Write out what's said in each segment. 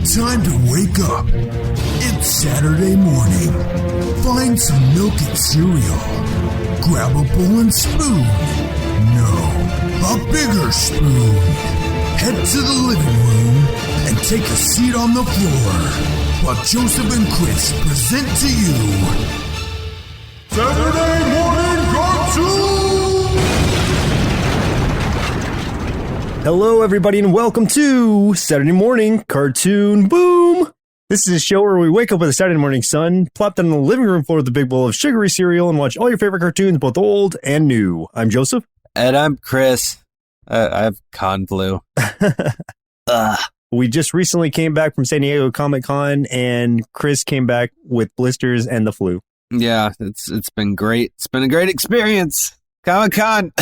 Time to wake up. It's Saturday morning. Find some milk and cereal. Grab a bowl and spoon. No, a bigger spoon. Head to the living room and take a seat on the floor while Joseph and Chris present to you Saturday Morning Cartoon! Hello, everybody, and welcome to Saturday Morning Cartoon Boom! This is a show where we wake up with the Saturday morning sun, plop down on the living room floor with a big bowl of sugary cereal, and watch all your favorite cartoons, both old and new. I'm Joseph. And I'm Chris. I have con flu. We just recently came back from San Diego Comic-Con, and Chris came back with blisters and the flu. Yeah, it's been great. It's been a great experience. Comic-Con.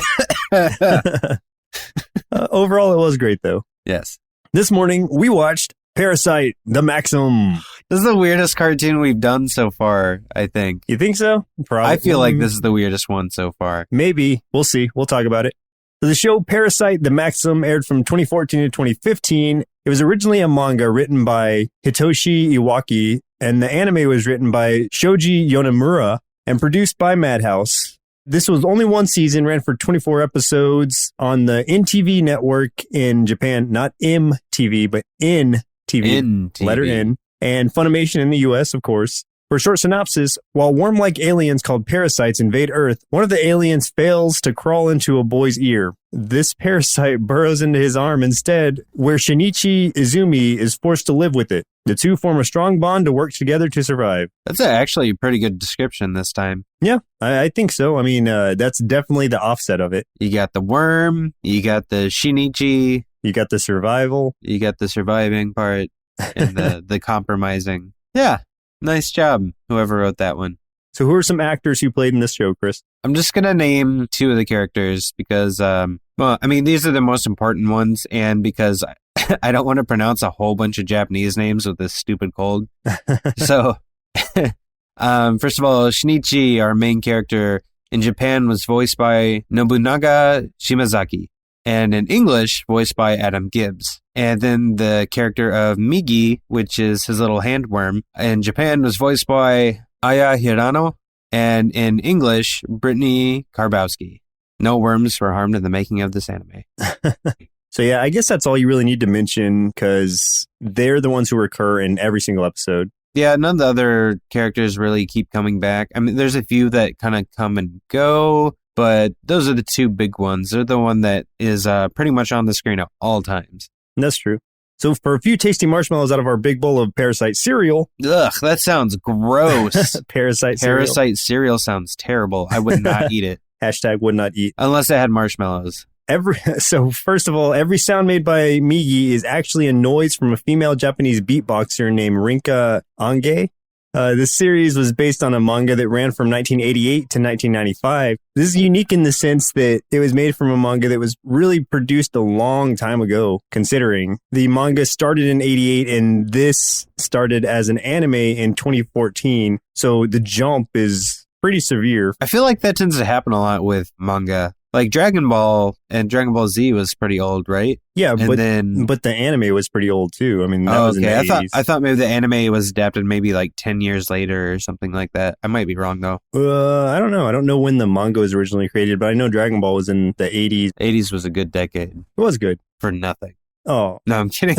Overall, it was great, though. Yes. This morning, we watched Parasyte, the Maxim. This is the weirdest cartoon we've done so far, I think. You think so? Probably. I feel like this is the weirdest one so far. Maybe. We'll see. We'll talk about it. So the show Parasyte, the Maxim aired from 2014 to 2015. It was originally a manga written by Hitoshi Iwaki, and the anime was written by Shoji Yonemura and produced by Madhouse. This was only one season, ran for 24 episodes on the NTV network in Japan, not MTV, but NTV, NTV. Letter N, and Funimation in the US, of course. For a short synopsis, while worm-like aliens called parasites invade Earth, one of the aliens fails to crawl into a boy's ear. This parasite burrows into his arm instead, where Shinichi Izumi is forced to live with it. The two form a strong bond to work together to survive. That's actually a pretty good description this time. Yeah, I think so. I mean, that's definitely the offset of it. You got the worm, you got the Shinichi. You got the survival. You got the surviving part and the compromising. Yeah. Nice job, whoever wrote that one. So who are some actors who played in this show, Chris? I'm just going to name two of the characters because, these are the most important ones, and because I don't want to pronounce a whole bunch of Japanese names with this stupid cold. So, first of all, Shinichi, our main character, in Japan was voiced by Nobunaga Shimazaki, and in English, voiced by Adam Gibbs. And then the character of Migi, which is his little handworm, in Japan was voiced by Aya Hirano, and in English, Brittany Karbowski. No worms were harmed in the making of this anime. So yeah, I guess that's all you really need to mention, because they're the ones who recur in every single episode. Yeah, none of the other characters really keep coming back. I mean, there's a few that kind of come and go, but those are the two big ones. They're the one that is pretty much on the screen at all times. That's true. So for a few tasty marshmallows out of our big bowl of Parasyte cereal. Ugh, that sounds gross. Parasyte cereal sounds terrible. I would not eat it. Hashtag would not eat. Unless it had marshmallows. So first of all, every sound made by Migi is actually a noise from a female Japanese beatboxer named Rinka Ange. This series was based on a manga that ran from 1988 to 1995. This is unique in the sense that it was made from a manga that was really produced a long time ago, considering the manga started in 88 and this started as an anime in 2014. So the jump is pretty severe. I feel like that tends to happen a lot with manga. Like Dragon Ball and Dragon Ball Z was pretty old, right? Yeah, but the anime was pretty old too. I mean, that was in the 80s. I thought maybe the anime was adapted maybe like 10 years later or something like that. I might be wrong though. I don't know. I don't know when the manga was originally created, but I know Dragon Ball was in the 80s. 80s was a good decade. It was good. For nothing. Oh. No, I'm kidding.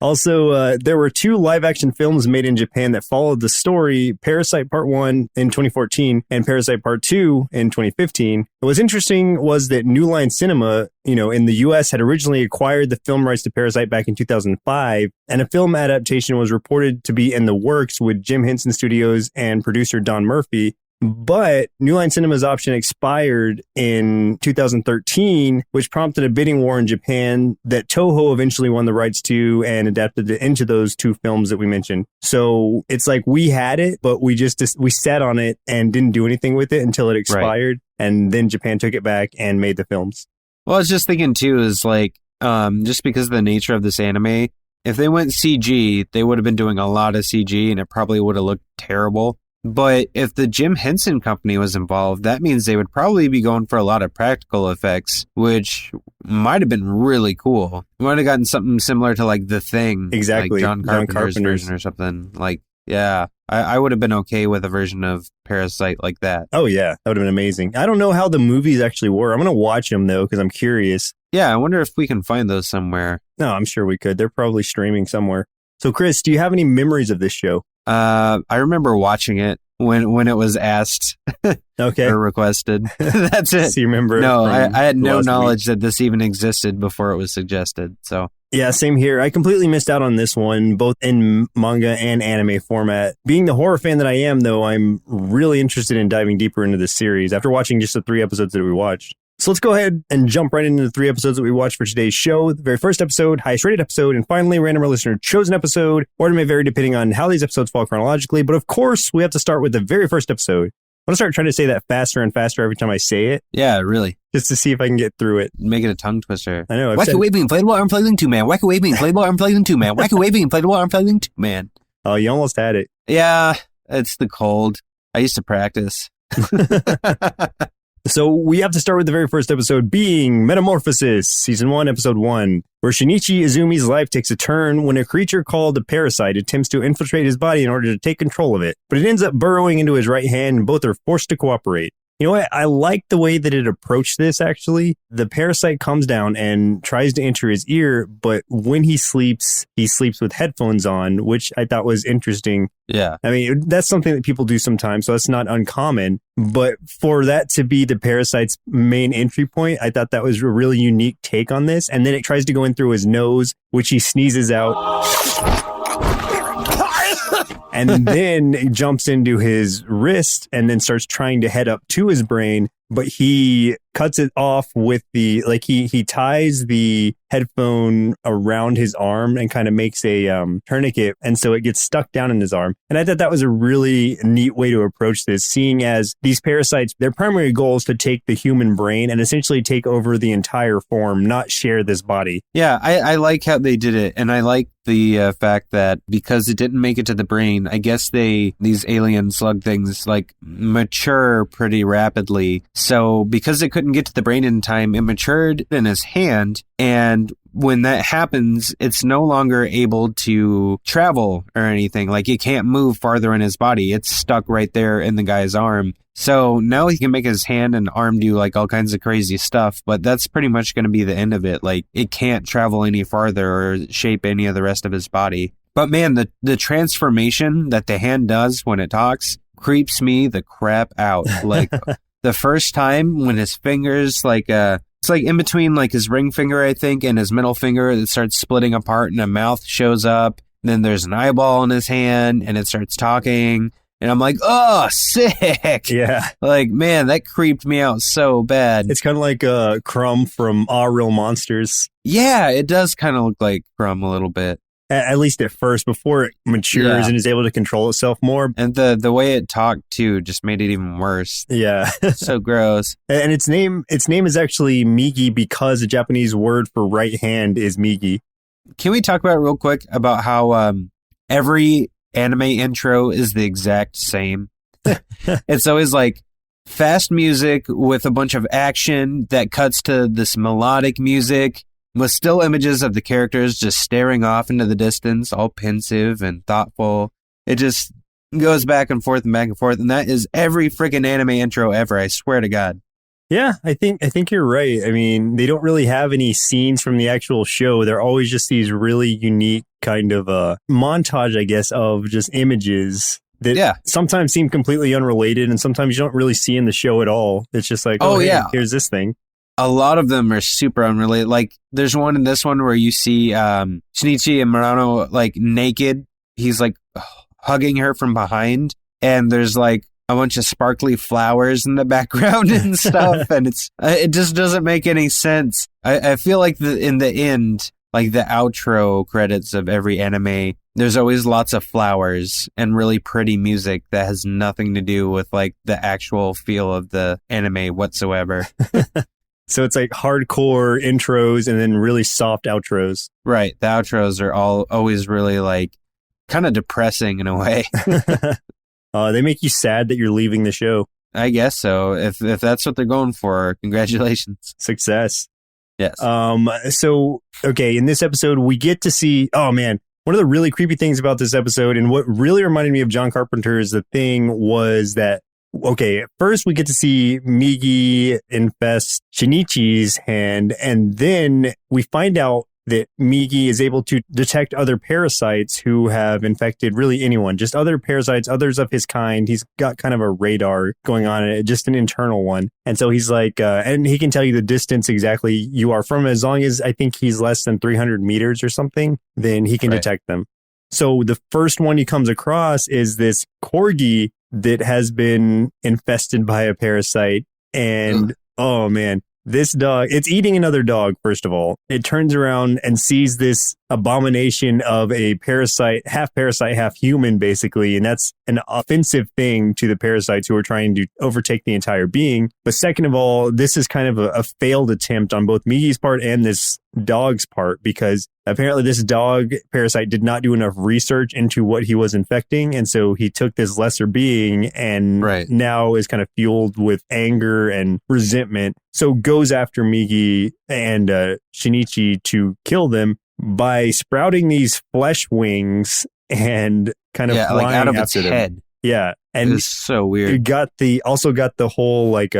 Also, there were two live-action films made in Japan that followed the story, Parasyte Part 1 in 2014 and Parasyte Part 2 in 2015. What's interesting was that New Line Cinema, in the U.S. had originally acquired the film rights to Parasyte back in 2005, and a film adaptation was reported to be in the works with Jim Henson Studios and producer Don Murphy. But New Line Cinema's option expired in 2013, which prompted a bidding war in Japan that Toho eventually won the rights to and adapted it into those two films that we mentioned. So it's like we had it, but we sat on it and didn't do anything with it until it expired. Right. And then Japan took it back and made the films. Well, I was just thinking too, is like, just because of the nature of this anime, if they went CG, they would have been doing a lot of CG and it probably would have looked terrible. But if the Jim Henson Company was involved, that means they would probably be going for a lot of practical effects, which might have been really cool. We might have gotten something similar to like The Thing. Exactly. Like John Carpenter's version or something. Like, yeah, I would have been okay with a version of Parasyte like that. Oh, yeah. That would have been amazing. I don't know how the movies actually were. I'm going to watch them, though, because I'm curious. Yeah, I wonder if we can find those somewhere. No, I'm sure we could. They're probably streaming somewhere. So, Chris, do you have any memories of this show? I remember watching it when it was asked okay. or requested. That's it. So you remember? No, I had no knowledge that this even existed before it was suggested. So yeah, same here. I completely missed out on this one, both in manga and anime format. Being the horror fan that I am, though, I'm really interested in diving deeper into this series after watching just the 3 episodes that we watched. So let's go ahead and jump right into the 3 episodes that we watched for today's show. The very first episode, highest rated episode, and finally, random or listener chosen episode. Order may vary depending on how these episodes fall chronologically, but of course, we have to start with the very first episode. I'm going to start trying to say that faster and faster every time I say it. Yeah, really. Just to see if I can get through it. Make it a tongue twister. I know. Wacky waving inflatable arm flailing 2-man. Wacky waving inflatable arm flailing 2-man. Wacky waving inflatable arm flailing 2-man. Oh, you almost had it. Yeah, it's the cold. I used to practice. So we have to start with the very first episode being Metamorphosis, Season 1, Episode 1, where Shinichi Izumi's life takes a turn when a creature called a Parasyte attempts to infiltrate his body in order to take control of it. But it ends up burrowing into his right hand and both are forced to cooperate. You know what? I like the way that it approached this, actually. The Parasyte comes down and tries to enter his ear, but when he sleeps with headphones on, which I thought was interesting. Yeah. I mean, that's something that people do sometimes, so that's not uncommon. But for that to be the Parasyte's main entry point, I thought that was a really unique take on this. And then it tries to go in through his nose, which he sneezes out. And then it jumps into his wrist and then starts trying to head up to his brain, but he cuts it off with the, like he ties the headphone around his arm and kind of makes a tourniquet. And so it gets stuck down in his arm. And I thought that was a really neat way to approach this, seeing as these parasites, their primary goal is to take the human brain and essentially take over the entire form, not share this body. Yeah, I like how they did it. And I like the fact that because it didn't make it to the brain, I guess these alien slug things like mature pretty rapidly. So because it couldn't get to the brain in time, it matured in his hand. And when that happens, it's no longer able to travel or anything. Like it can't move farther in his body. It's stuck right there in the guy's arm. So now he can make his hand and arm do like all kinds of crazy stuff, but that's pretty much going to be the end of it. Like it can't travel any farther or shape any of the rest of his body. But man, the transformation that the hand does when it talks creeps me the crap out. Like the first time when his fingers it's like in between like his ring finger, I think, and his middle finger, it starts splitting apart and a mouth shows up. Then there's an eyeball in his hand and it starts talking. And I'm like, oh, sick. Yeah. Like, man, that creeped me out so bad. It's kind of like Crumb from All Real Monsters. Yeah, it does kind of look like Crumb a little bit. At least at first, before it matures and is able to control itself more. And the way it talked, too, just made it even worse. Yeah. So gross. And its name is actually Migi because the Japanese word for right hand is Migi. Can we talk about real quick about how every anime intro is the exact same? It's always like fast music with a bunch of action that cuts to this melodic music with still images of the characters just staring off into the distance, all pensive and thoughtful. It just goes back and forth and back and forth, and that is every freaking anime intro ever, I swear to God. Yeah, I think you're right. I mean, they don't really have any scenes from the actual show. They're always just these really unique kind of montage, I guess, of just images that sometimes seem completely unrelated and sometimes you don't really see in the show at all. It's just like, hey, here's this thing. A lot of them are super unrelated. Like, there's one in this one where you see Shinichi and Murano, like, naked. He's, like, hugging her from behind. And there's, like, a bunch of sparkly flowers in the background and stuff. And it just doesn't make any sense. I feel like in the end, like, the outro credits of every anime, there's always lots of flowers and really pretty music that has nothing to do with, like, the actual feel of the anime whatsoever. So it's like hardcore intros and then really soft outros. Right. The outros are always really like kind of depressing in a way. They make you sad that you're leaving the show. I guess so. If that's what they're going for, congratulations. Success. Yes. So, okay, in this episode, we get to see, oh man, one of the really creepy things about this episode, and what really reminded me of John Carpenter's The Thing, was that, okay, first we get to see Migi infest Shinichi's hand, and then we find out that Migi is able to detect other parasites who have infected really anyone, just other parasites, others of his kind. He's got kind of a radar going on, just an internal one. And so he's like, and he can tell you the distance exactly you are from, as long as I think he's less than 300 meters or something, then he can detect them. So the first one he comes across is this corgi that has been infested by a parasite. And oh man, this dog, it's eating another dog, first of all. It turns around and sees this abomination of a parasite, half human, basically. And that's an offensive thing to the parasites who are trying to overtake the entire being. But second of all, this is kind of a failed attempt on both Migi's part and this dog's part, because apparently this dog parasite did not do enough research into what he was infecting. And so he took this lesser being and now is kind of fueled with anger and resentment. So goes after Migi and Shinichi to kill them by sprouting these flesh wings and kind of flying like out of after its them. head. Yeah. And it's so weird. It also got the whole like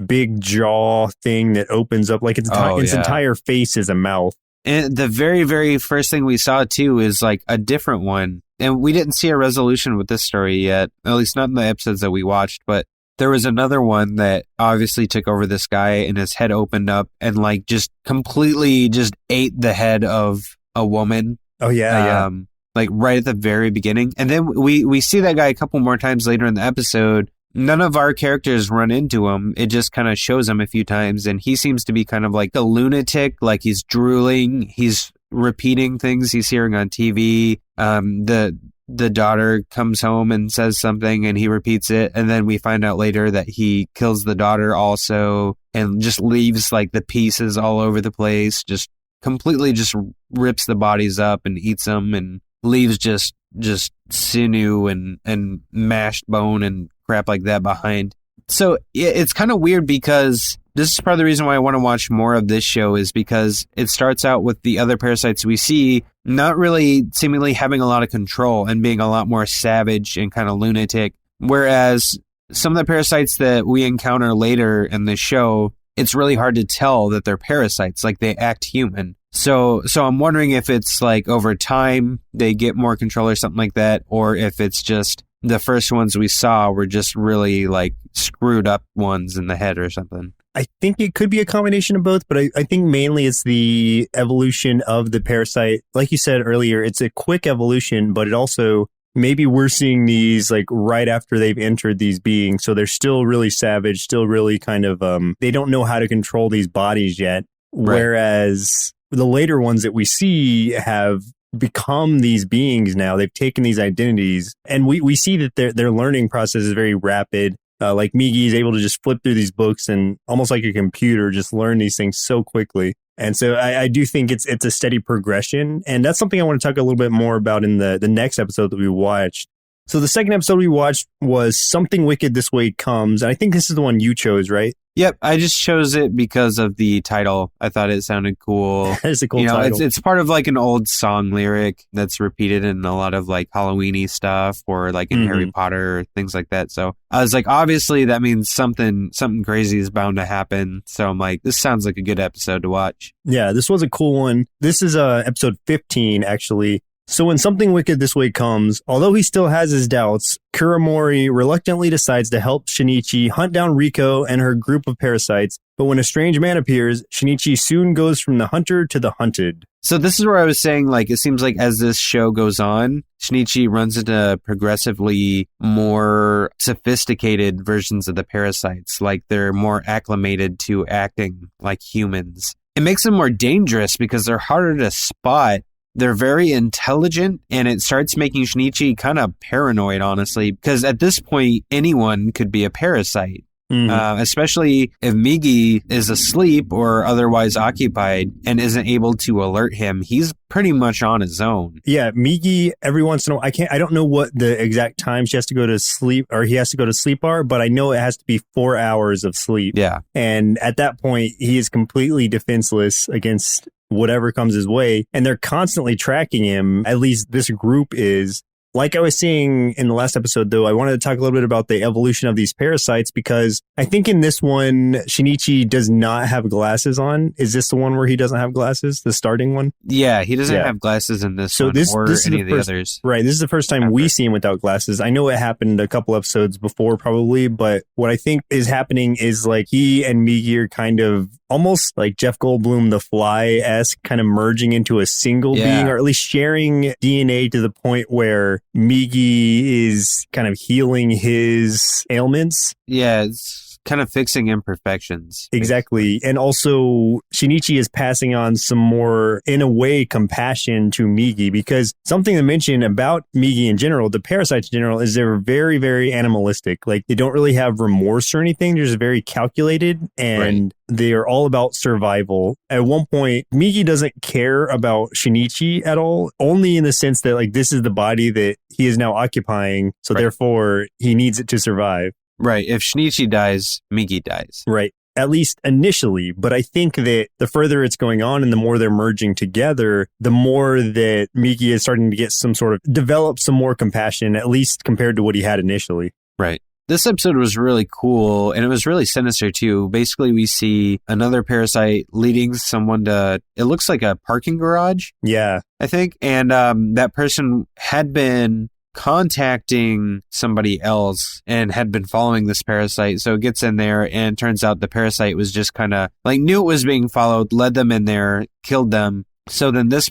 big jaw thing that opens up, like its entire face is a mouth. And the very, very first thing we saw too is like a different one. And we didn't see a resolution with this story yet, at least not in the episodes that we watched, but there was another one that obviously took over this guy and his head opened up and like just completely just ate the head of a woman. Oh yeah. Like right at the very beginning. And then we see that guy a couple more times later in the episode. None of our characters run into him. It just kind of shows him a few times. And he seems to be kind of like a lunatic, like he's drooling. He's repeating things he's hearing on TV. The daughter comes home and says something and he repeats it. And then we find out later that he kills the daughter also and just leaves like the pieces all over the place. Just completely just rips the bodies up and eats them and leaves just sinew and mashed bone and crap like that behind. So it's kind of weird because this is part of the reason why I want to watch more of this show, is because it starts out with the other parasites we see not really seemingly having a lot of control and being a lot more savage and kind of lunatic. Whereas some of the parasites that we encounter later in the show, it's really hard to tell that they're parasites, like they act human. So I'm wondering if it's like over time they get more control or something like that, or if it's just the first ones we saw were just really like screwed up ones in the head or something. I think it could be a combination of both, but I think mainly it's the evolution of the parasite. Like you said earlier, it's a quick evolution, but it also, maybe we're seeing these like right after they've entered these beings. So they're still really savage, still really kind of, they don't know how to control these bodies yet. Right. Whereas the later ones that we see have become these beings now. They've taken these identities, and we see that their learning process is very rapid. Like Migi is able to just flip through these books and almost like a computer, just learn these things so quickly. And so I do think it's a steady progression. And that's something I want to talk a little bit more about in the next episode that we watched. So the second episode we watched was Something Wicked This Way Comes. And I think this is the one you chose, right? Yep, I just chose it because of the title. I thought it sounded cool. That is a cool title. It's part of like an old song lyric that's repeated in a lot of like Halloween-y stuff or like in Harry Potter or things like that. So I was like, obviously that means something crazy is bound to happen. So I'm like, this sounds like a good episode to watch. Yeah, this was a cool one. This is episode 15, actually. So when Something Wicked This Way Comes, although he still has his doubts, Kuramori reluctantly decides to help Shinichi hunt down Riko and her group of parasites. But when a strange man appears, Shinichi soon goes from the hunter to the hunted. So this is where I was saying, like, it seems like as this show goes on, Shinichi runs into progressively more sophisticated versions of the parasites. Like they're more acclimated to acting like humans. It makes them more dangerous because they're harder to spot. They're very intelligent, and it starts making Shinichi kind of paranoid, honestly, because at this point, anyone could be a parasite. especially if Migi is asleep or otherwise occupied and isn't able to alert him. He's pretty much on his own. Yeah, Migi, every once in a while, I don't know what the exact time she has to go to sleep, or he has to go to sleep are, but I know it has to be 4 hours of sleep. Yeah. And at that point, he is completely defenseless against whatever comes his way. And they're constantly tracking him. At least this group is. Like I was saying in the last episode, though, I wanted to talk a little bit about the evolution of these parasites, because I think in this one, Shinichi does not have glasses on. Is this the one where he doesn't have glasses? The starting one? Yeah, he doesn't have glasses in this one or any of the others. Right. This is the first time we see him without glasses. I know it happened a couple episodes before probably, but what I think is happening is like he and Migi are kind of almost like Jeff Goldblum, the Fly-esque, kind of merging into a single being, or at least sharing DNA to the point where Migi is kind of healing his ailments. Yeah, it's kind of fixing imperfections. Exactly. And also Shinichi is passing on some more, in a way, compassion to Migi, because something to mention about Migi in general, the parasites in general, is they're very, very animalistic. Like they don't really have remorse or anything. They're just very calculated, and they are all about survival. At one point, Migi doesn't care about Shinichi at all, only in the sense that like this is the body that he is now occupying. So therefore he needs it to survive. Right. If Shinichi dies, Migi dies. Right. At least initially. But I think that the further it's going on and the more they're merging together, the more that Migi is starting to get develop some more compassion, at least compared to what he had initially. Right. This episode was really cool, and it was really sinister too. Basically, we see another parasite leading someone to, it looks like a parking garage. Yeah. I think. And that person had been contacting somebody else and had been following this parasite. So it gets in there, and turns out the parasite was just kind of like knew it was being followed, led them in there, killed them. So then this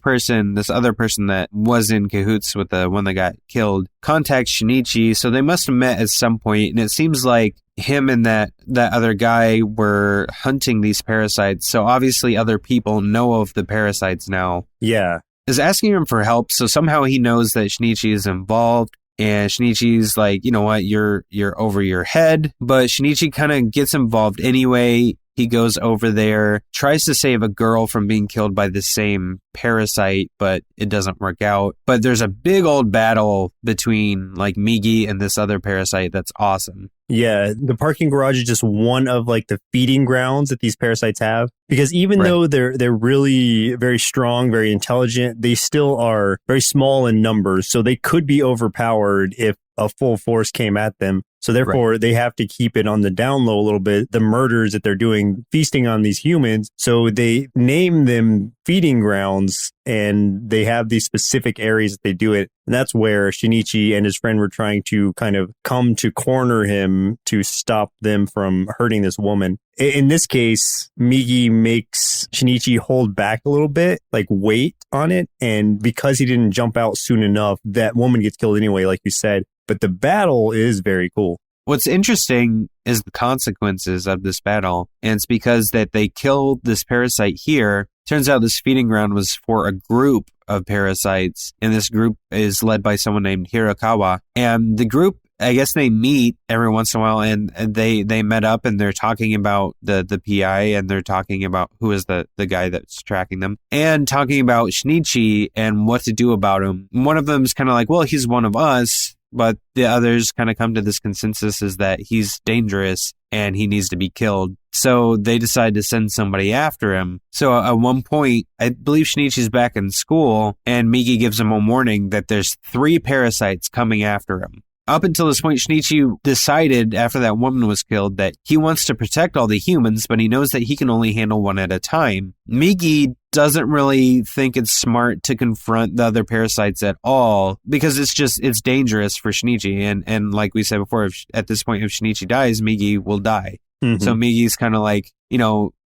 other person that was in cahoots with the one that got killed, contacts Shinichi. So they must have met at some point, and it seems like him and that other guy were hunting these parasites. So obviously other people know of the parasites now. Yeah. Is asking him for help. So somehow he knows that Shinichi is involved, and Shinichi's like, you know what, you're over your head. But Shinichi kind of gets involved anyway. He goes over there, tries to save a girl from being killed by the same parasite, but it doesn't work out. But there's a big old battle between like Migi and this other parasite that's awesome. Yeah, the parking garage is just one of like the feeding grounds that these parasites have, because even though they're really very strong, very intelligent, they still are very small in numbers. So they could be overpowered if a full force came at them. So therefore, they have to keep it on the down low a little bit, the murders that they're doing, feasting on these humans. So they name them feeding grounds, and they have these specific areas that they do it. And that's where Shinichi and his friend were trying to kind of come to corner him to stop them from hurting this woman. In this case, Migi makes Shinichi hold back a little bit, like wait on it. And because he didn't jump out soon enough, that woman gets killed anyway, like you said. But the battle is very cool. What's interesting is the consequences of this battle. And it's because that they killed this parasite here. Turns out this feeding ground was for a group of parasites. And this group is led by someone named Hirakawa. And the group, I guess they meet every once in a while, and they met up, and they're talking about the PI, and they're talking about who is the guy that's tracking them, and talking about Shinichi and what to do about him. One of them is kind of like, well, he's one of us. But the others kind of come to this consensus is that he's dangerous and he needs to be killed. So they decide to send somebody after him. So at one point, I believe Shinichi's back in school, and Migi gives him a warning that there's 3 parasites coming after him. Up until this point, Shinichi decided after that woman was killed that he wants to protect all the humans, but he knows that he can only handle one at a time. Migi doesn't really think it's smart to confront the other parasites at all, because it's dangerous for Shinichi. And like we said before, at this point, if Shinichi dies, Migi will die. Mm-hmm. So Migi's kind of like,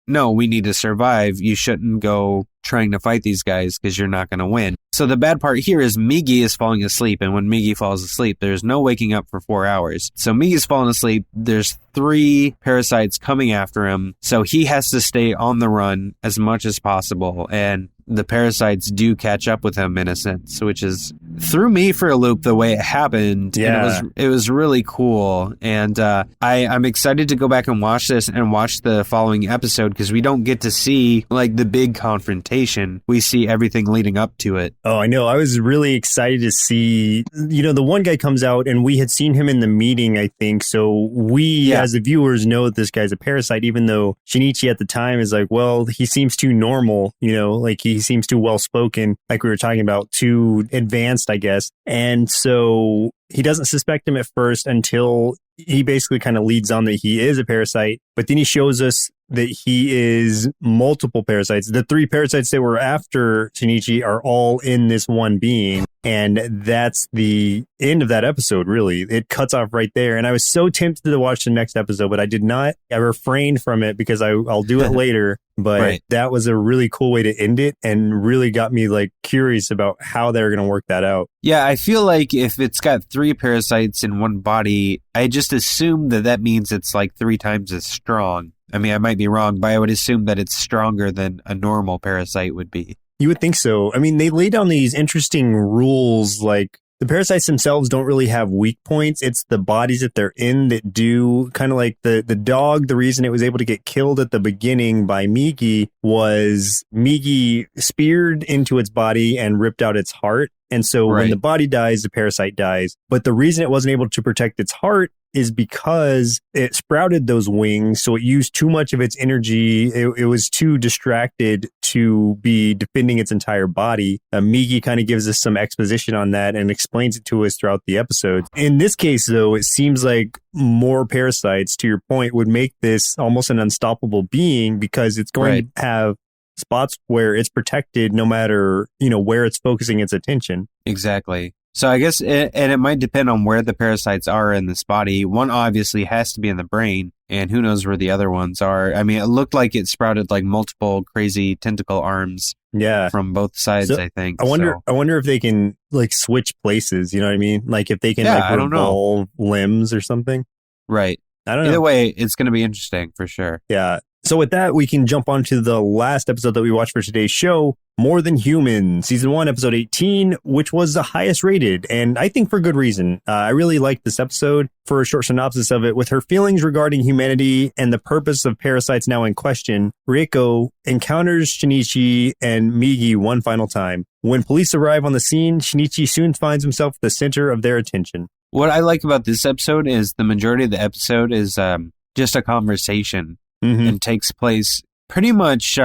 no, we need to survive. You shouldn't go trying to fight these guys because you're not going to win. So the bad part here is Migi is falling asleep. And when Migi falls asleep, there's no waking up for 4 hours. So Migi's falling asleep. There's 3 parasites coming after him. So he has to stay on the run as much as possible. And the parasites do catch up with him in a sense, which is threw me for a loop the way it happened. Yeah. And it was really cool. And I'm excited to go back and watch this and watch the following episode because we don't get to see like the big confrontation. We see everything leading up to it. Oh, I know. I was really excited to see, the one guy comes out and we had seen him in the meeting, I think. So we, as the viewers, know that this guy's a parasite, even though Shinichi at the time is like, well, he seems too normal, like he seems too well-spoken, like we were talking about, too advanced, I guess. And so he doesn't suspect him at first until he basically kind of leads on that he is a parasite. But then he shows us that he is multiple parasites. The 3 parasites that were after Shinichi are all in this one being. And that's the end of that episode, really. It cuts off right there. And I was so tempted to watch the next episode, but I did not. I refrained from it because I'll do it later. But that was a really cool way to end it and really got me like curious about how they're going to work that out. Yeah, I feel like if it's got 3 parasites in one body, I just assume that means it's like 3 times as strong. I mean, I might be wrong, but I would assume that it's stronger than a normal parasite would be. You would think so. I mean, they lay down these interesting rules, like the parasites themselves don't really have weak points. It's the bodies that they're in that do, kind of like the dog. The reason it was able to get killed at the beginning by Migi was Migi speared into its body and ripped out its heart. And so when the body dies, the parasite dies. But the reason it wasn't able to protect its heart is because it sprouted those wings. So it used too much of its energy. It was too distracted to be defending its entire body. Migi kind of gives us some exposition on that and explains it to us throughout the episode. In this case, though, it seems like more parasites, to your point, would make this almost an unstoppable being because it's going to have spots where it's protected no matter, where it's focusing its attention. Exactly. So I guess, and it might depend on where the parasites are in this body. One obviously has to be in the brain, and who knows where the other ones are. I mean, it looked like it sprouted like multiple crazy tentacle arms from both sides, I think. I wonder if they can like switch places, you know what I mean? Like if they can revolve limbs or something. Right. I don't know. Either way, it's going to be interesting for sure. Yeah. So with that, we can jump on to the last episode that we watched for today's show, More Than Human, Season 1, Episode 18, which was the highest rated, and I think for good reason. I really liked this episode. For a short synopsis of it, with her feelings regarding humanity and the purpose of parasites now in question, Reiko encounters Shinichi and Migi one final time. When police arrive on the scene, Shinichi soon finds himself the center of their attention. What I like about this episode is the majority of the episode is just a conversation. And takes place pretty much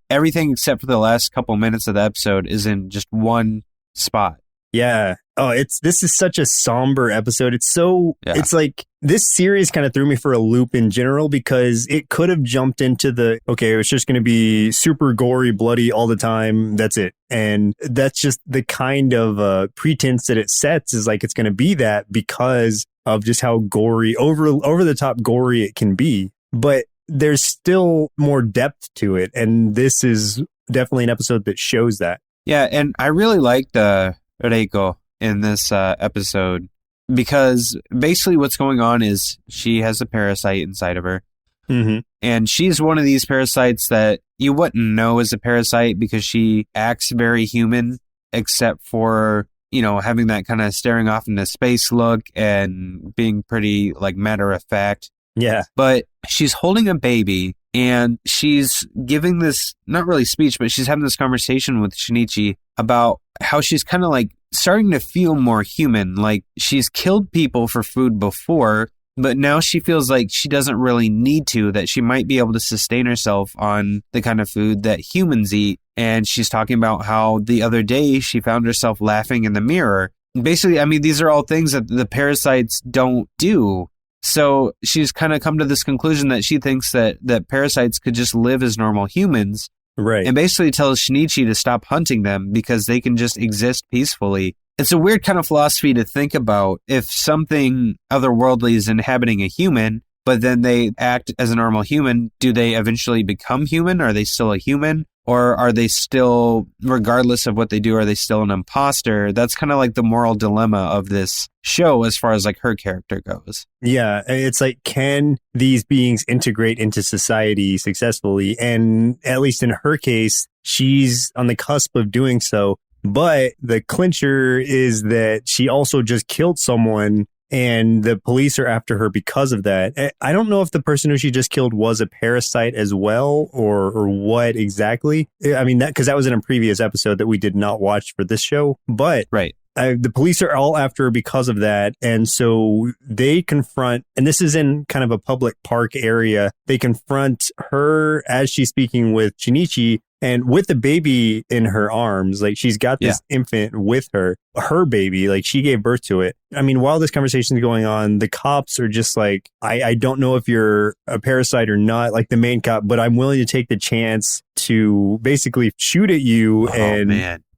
everything except for the last couple minutes of the episode is in just one spot. Yeah. Oh, this is such a somber episode. It's like this series kind of threw me for a loop in general because it could have jumped into it's just going to be super gory, bloody all the time. That's it. And that's just the kind of pretense that it sets is like it's going to be that because of just how gory, over the top gory it can be. But there's still more depth to it, and this is definitely an episode that shows that. Yeah, and I really liked Reiko in this episode because basically what's going on is she has a parasite inside of her, and she's one of these parasites that you wouldn't know is a parasite because she acts very human, except for having that kind of staring off into space look and being pretty like matter of fact. Yeah. But she's holding a baby and she's giving this, not really speech, but she's having this conversation with Shinichi about how she's kind of like starting to feel more human. Like she's killed people for food before, but now she feels like she doesn't really need to, that she might be able to sustain herself on the kind of food that humans eat. And she's talking about how the other day she found herself laughing in the mirror. Basically, I mean, these are all things that the parasites don't do. So she's kind of come to this conclusion that she thinks that parasites could just live as normal humans. Right. And basically tells Shinichi to stop hunting them because they can just exist peacefully. It's a weird kind of philosophy to think about. If something otherworldly is inhabiting a human, but then they act as a normal human, do they eventually become human? Are they still a human? Or are they still, regardless of what they do, are they still an imposter? That's kind of like the moral dilemma of this show as far as like her character goes. Yeah, it's like, can these beings integrate into society successfully? And at least in her case, she's on the cusp of doing so. But the clincher is that she also just killed someone and the police are after her because of that. I don't know if the person who she just killed was a parasite as well or what exactly. I mean, because that was in a previous episode that we did not watch for this show. But right. The police are all after her because of that. And so they confront, and this is in kind of a public park area, they confront her as she's speaking with Shinichi and with the baby in her arms. Like she's got this infant with her baby, like she gave birth to it. I mean, while this conversation is going on, the cops are just like, I don't know if you're a parasite or not, like the main cop, but I'm willing to take the chance to basically shoot at you. And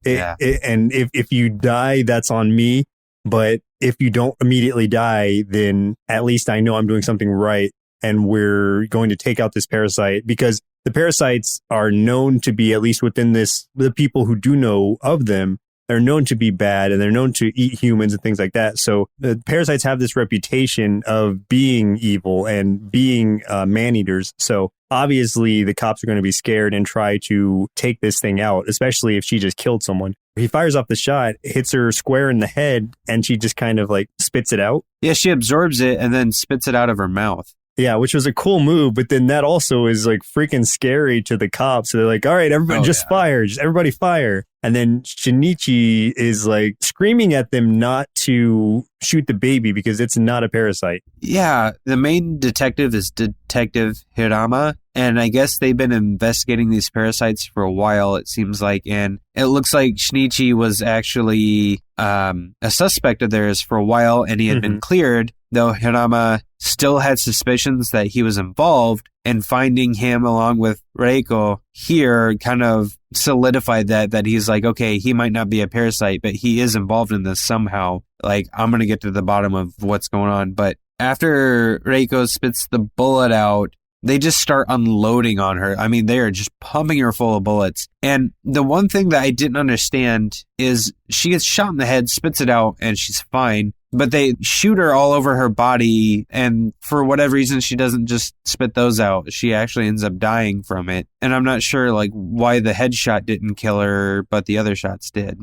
if you die, that's on me. But if you don't immediately die, then at least I know I'm doing something right. And we're going to take out this parasite because the parasites are known to be, at least within the people who do know of them, they're known to be bad and they're known to eat humans and things like that. So the parasites have this reputation of being evil and being man-eaters. So obviously the cops are going to be scared and try to take this thing out, especially if she just killed someone. He fires off the shot, hits her square in the head, and she just kind of like spits it out. Yeah, she absorbs it and then spits it out of her mouth. Yeah, which was a cool move, but then that also is like freaking scary to the cops. So they're like, all right, everybody fire, just everybody fire. And then Shinichi is like screaming at them not to shoot the baby because it's not a parasite. Yeah, the main detective is Detective Hirama, and I guess they've been investigating these parasites for a while, it seems like, and it looks like Shinichi was actually a suspect of theirs for a while, and he had been cleared, though Hirama still had suspicions that he was involved, and finding him along with Reiko here kind of solidified that he's like, okay, he might not be a parasite, but he is involved in this somehow. Like, I'm going to get to the bottom of what's going on. But after Reiko spits the bullet out, they just start unloading on her. I mean, they are just pumping her full of bullets. And the one thing that I didn't understand is she gets shot in the head, spits it out, and she's fine. But they shoot her all over her body, and for whatever reason, she doesn't just spit those out. She actually ends up dying from it. And I'm not sure like why the headshot didn't kill her, but the other shots did.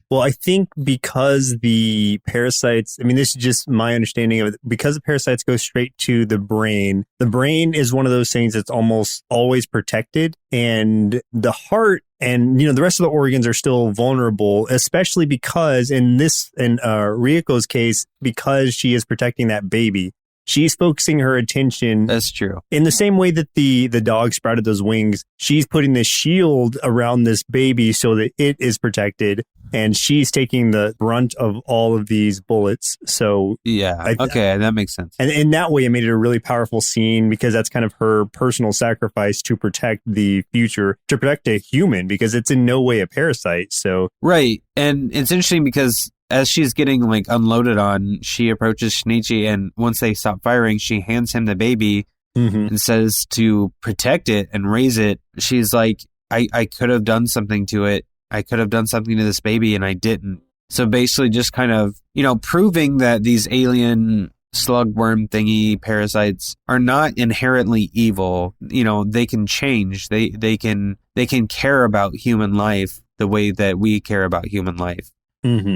Well, I think because the parasites, I mean, this is just my understanding of it, because the parasites go straight to the brain is one of those things that's almost always protected. And the heart and, the rest of the organs are still vulnerable, especially because in Rieko's case, because she is protecting that baby. She's focusing her attention. That's true. In the same way that the dog sprouted those wings, she's putting this shield around this baby so that it is protected, and she's taking the brunt of all of these bullets. So yeah, okay, that makes sense. And in that way, it made it a really powerful scene because that's kind of her personal sacrifice to protect the future, to protect a human, because it's in no way a parasite. So right, and it's interesting because as she's getting like unloaded on, she approaches Shinichi, and once they stop firing, she hands him the baby and says to protect it and raise it. She's like, I could have done something to it. I could have done something to this baby, and I didn't. So basically just kind of, proving that these alien slugworm thingy parasites are not inherently evil. They can change. They can care about human life the way that we care about human life.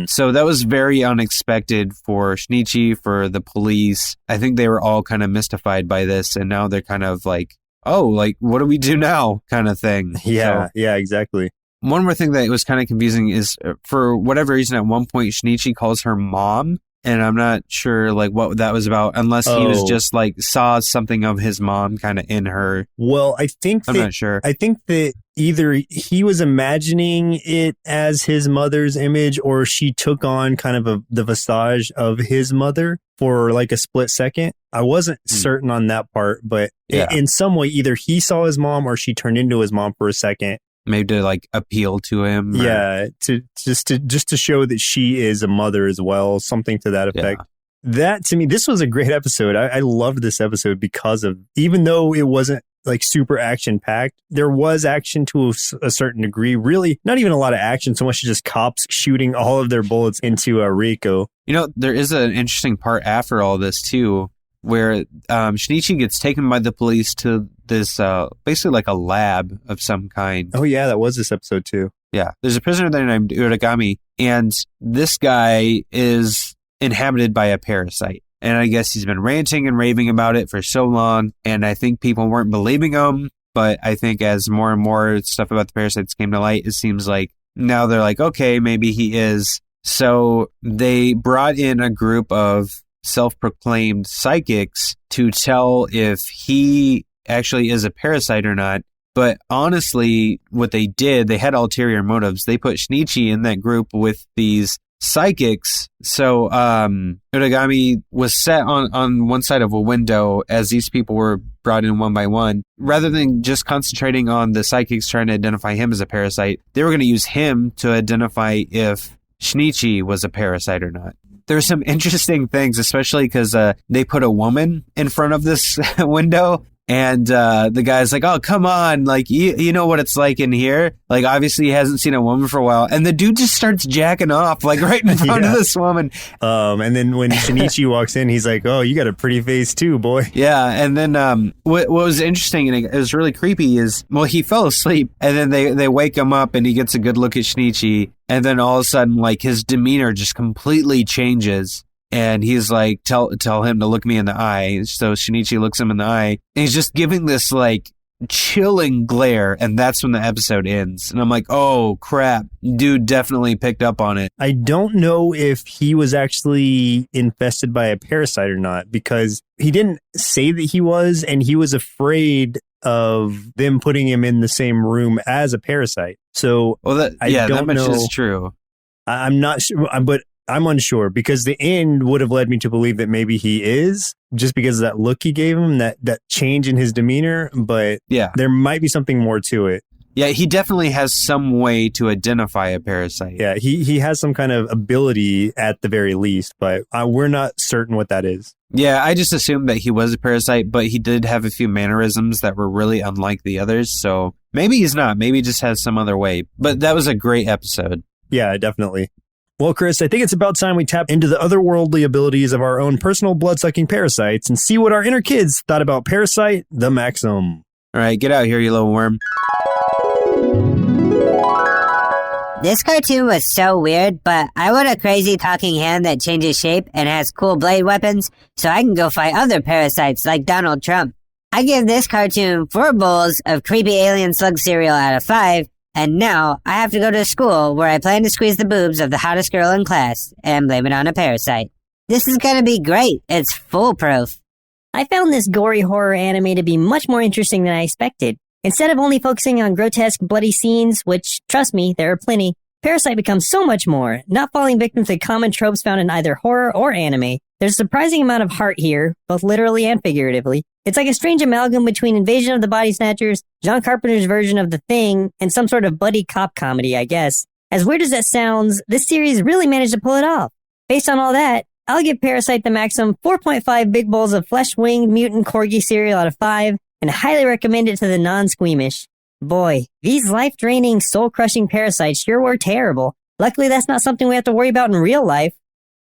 So that was very unexpected for Shinichi, for the police. I think they were all kind of mystified by this, and now they're kind of like, oh, like, what do we do now kind of thing. Yeah, exactly. One more thing that was kind of confusing is, for whatever reason, at one point, Shinichi calls her mom, and I'm not sure like what that was about, unless he was just like saw something of his mom kind of in her. Well, I'm not sure. I think that either he was imagining it as his mother's image, or she took on kind of the visage of his mother for like a split second. I wasn't certain on that part, but in some way, either he saw his mom or she turned into his mom for a second. Maybe to like appeal to him. Yeah, to show that she is a mother as well, something to that effect. Yeah. That, to me, this was a great episode. I loved this episode because of, even though it wasn't like super action packed, there was action to a certain degree. Really, not even a lot of action, so much as just cops shooting all of their bullets into Reiko. There is an interesting part after all this too, where Shinichi gets taken by the police to this basically like a lab of some kind. Oh yeah, that was this episode too. Yeah, there's a prisoner there named Uragami, and this guy is inhabited by a parasite. And I guess he's been ranting and raving about it for so long, and I think people weren't believing him. But I think as more and more stuff about the parasites came to light, it seems like now they're like, okay, maybe he is. So they brought in a group of self-proclaimed psychics to tell if he actually is a parasite or not. But honestly, what they did, they had ulterior motives. They put Shinichi in that group with these psychics. So Uragami was set on one side of a window as these people were brought in one by one. Rather than just concentrating on the psychics trying to identify him as a parasite, they were going to use him to identify if Shinichi was a parasite or not. There's some interesting things, especially because they put a woman in front of this window. And the guy's like, oh, come on. Like, you know what it's like in here. Like, obviously, he hasn't seen a woman for a while. And the dude just starts jacking off, like, right in front of this woman. And then when Shinichi walks in, he's like, oh, you got a pretty face too, boy. Yeah. And then what was interesting, and it was really creepy, is, well, he fell asleep. And then they wake him up, and he gets a good look at Shinichi. And then all of a sudden, like, his demeanor just completely changes. And he's like, tell him to look me in the eye. So Shinichi looks him in the eye. And he's just giving this like chilling glare. And that's when the episode ends. And I'm like, oh, crap. Dude definitely picked up on it. I don't know if he was actually infested by a parasite or not, because he didn't say that he was. And he was afraid of them putting him in the same room as a parasite. So that much is true. I'm not sure, but I'm unsure, because the end would have led me to believe that maybe he is, just because of that look he gave him, that change in his demeanor. But yeah, there might be something more to it. Yeah, he definitely has some way to identify a parasite. Yeah, he has some kind of ability at the very least, but we're not certain what that is. Yeah, I just assumed that he was a parasite, but he did have a few mannerisms that were really unlike the others. So maybe he's not. Maybe he just has some other way. But that was a great episode. Yeah, definitely. Well, Chris, I think it's about time we tap into the otherworldly abilities of our own personal blood-sucking parasites and see what our inner kids thought about Parasyte, the Maxim. All right, get out here, you little worm. This cartoon was so weird, but I want a crazy talking hand that changes shape and has cool blade weapons so I can go fight other parasites like Donald Trump. I give this cartoon 4 bowls of creepy alien slug cereal out of 5. And now, I have to go to school where I plan to squeeze the boobs of the hottest girl in class and blame it on a parasite. This is gonna be great. It's foolproof. I found this gory horror anime to be much more interesting than I expected. Instead of only focusing on grotesque, bloody scenes, which, trust me, there are plenty, Parasyte becomes so much more, not falling victim to common tropes found in either horror or anime. There's a surprising amount of heart here, both literally and figuratively. It's like a strange amalgam between Invasion of the Body Snatchers, John Carpenter's version of The Thing, and some sort of buddy cop comedy, I guess. As weird as that sounds, this series really managed to pull it off. Based on all that, I'll give Parasyte the Maxim 4.5 big bowls of flesh-winged mutant corgi cereal out of 5, and highly recommend it to the non-squeamish. Boy, these life-draining, soul-crushing parasites sure were terrible. Luckily, that's not something we have to worry about in real life.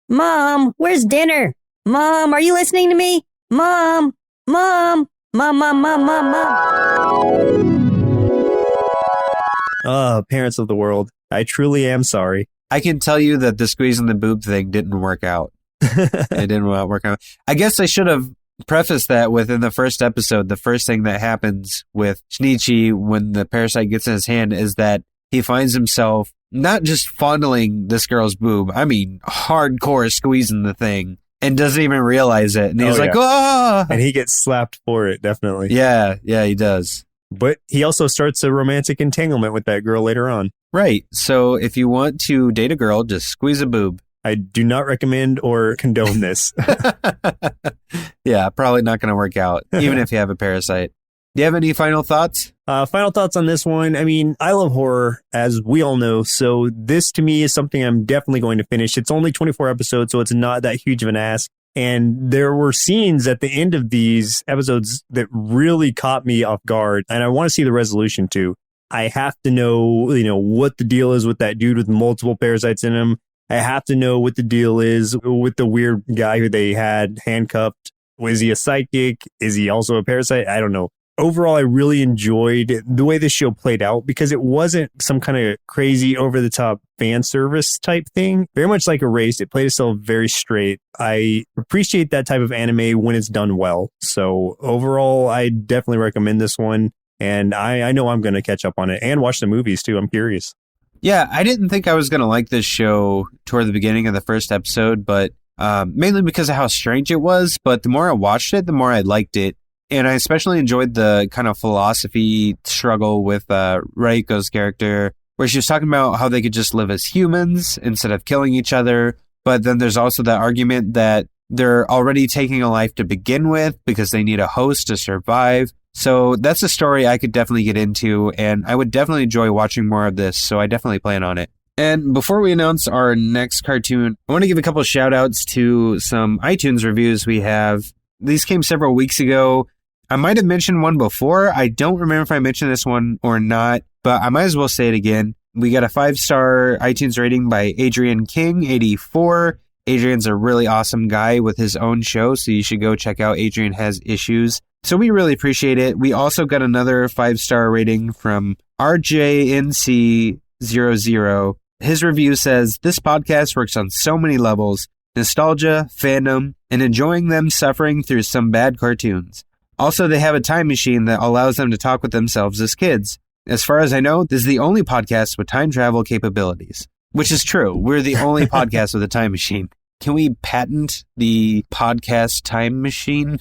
Mom, where's dinner? Mom, are you listening to me? Mom! Mom! Mom, mom, mom, mom, mom. Parents of the world, I truly am sorry. I can tell you that the squeezing the boob thing didn't work out. It didn't work out. I guess I should have prefaced that within the first episode. The first thing that happens with Shinichi when the parasite gets in his hand is that he finds himself not just fondling this girl's boob, I mean hardcore squeezing the thing. And doesn't even realize it. And he's like, oh! And he gets slapped for it, definitely. Yeah, he does. But he also starts a romantic entanglement with that girl later on. Right. So if you want to date a girl, just squeeze a boob. I do not recommend or condone this. Yeah, probably not going to work out, even if you have a parasite. Do you have any final thoughts? Final thoughts on this one. I mean, I love horror, as we all know. So this to me is something I'm definitely going to finish. It's only 24 episodes, so it's not that huge of an ask. And there were scenes at the end of these episodes that really caught me off guard. And I want to see the resolution too. I have to know, what the deal is with that dude with multiple parasites in him. I have to know what the deal is with the weird guy who they had handcuffed. Was he a psychic? Is he also a parasite? I don't know. overall, I really enjoyed the way this show played out because it wasn't some kind of crazy over the top fan service type thing. Very much like Erased. It played itself very straight. I appreciate that type of anime when it's done well. So overall, I definitely recommend this one. And I know I'm going to catch up on it and watch the movies too. I'm curious. Yeah, I didn't think I was going to like this show toward the beginning of the first episode, but mainly because of how strange it was. But the more I watched it, the more I liked it. And I especially enjoyed the kind of philosophy struggle with Reiko's character, where she was talking about how they could just live as humans instead of killing each other. But then there's also the argument that they're already taking a life to begin with because they need a host to survive. So that's a story I could definitely get into, and I would definitely enjoy watching more of this, so I definitely plan on it. And before we announce our next cartoon, I want to give a couple of shout outs to some iTunes reviews we have. These came several weeks ago. I might have mentioned one before. I don't remember if I mentioned this one or not, but I might as well say it again. We got a 5-star iTunes rating by Adrian King, 84. Adrian's a really awesome guy with his own show, so you should go check out Adrian Has Issues. So we really appreciate it. We also got another 5-star rating from RJNC00. His review says, this podcast works on so many levels: nostalgia, fandom, and enjoying them suffering through some bad cartoons. Also, they have a time machine that allows them to talk with themselves as kids. As far as I know, this is the only podcast with time travel capabilities. Which is true. We're the only podcast with a time machine. Can we patent the podcast time machine?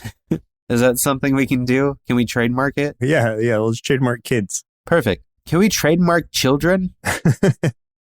Is that something we can do? Can we trademark it? Yeah, let's trademark kids. Perfect. Can we trademark children?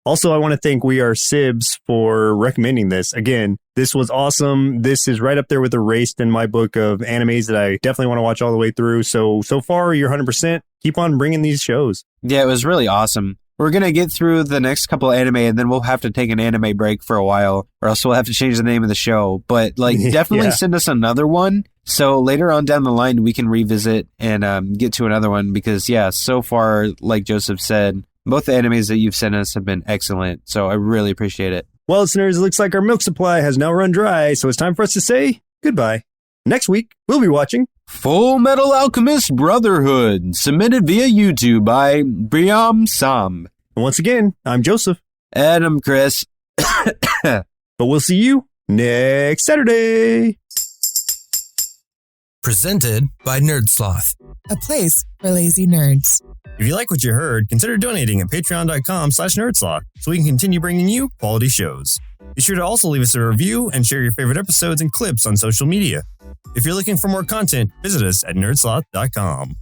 Also, I want to thank WEARESIBZ for recommending this. Again, this was awesome. This is right up there with Erased in my book of animes that I definitely want to watch all the way through. So far, you're 100%. Keep on bringing these shows. Yeah, it was really awesome. We're going to get through the next couple of anime, and then we'll have to take an anime break for a while, or else we'll have to change the name of the show. But definitely send us another one. So later on down the line, we can revisit and get to another one because, so far, like Joseph said, both the animes that you've sent us have been excellent. So I really appreciate it. Well, listeners, it looks like our milk supply has now run dry, so it's time for us to say goodbye. Next week, we'll be watching Full Metal Alchemist Brotherhood, submitted via YouTube by Briam Sam. And once again, I'm Joseph. And I'm Chris. But we'll see you next Saturday. Presented by NerdSloth, a place for lazy nerds. If you like what you heard, consider donating at patreon.com/nerdsloth so we can continue bringing you quality shows. Be sure to also leave us a review and share your favorite episodes and clips on social media. If you're looking for more content, visit us at nerdsloth.com.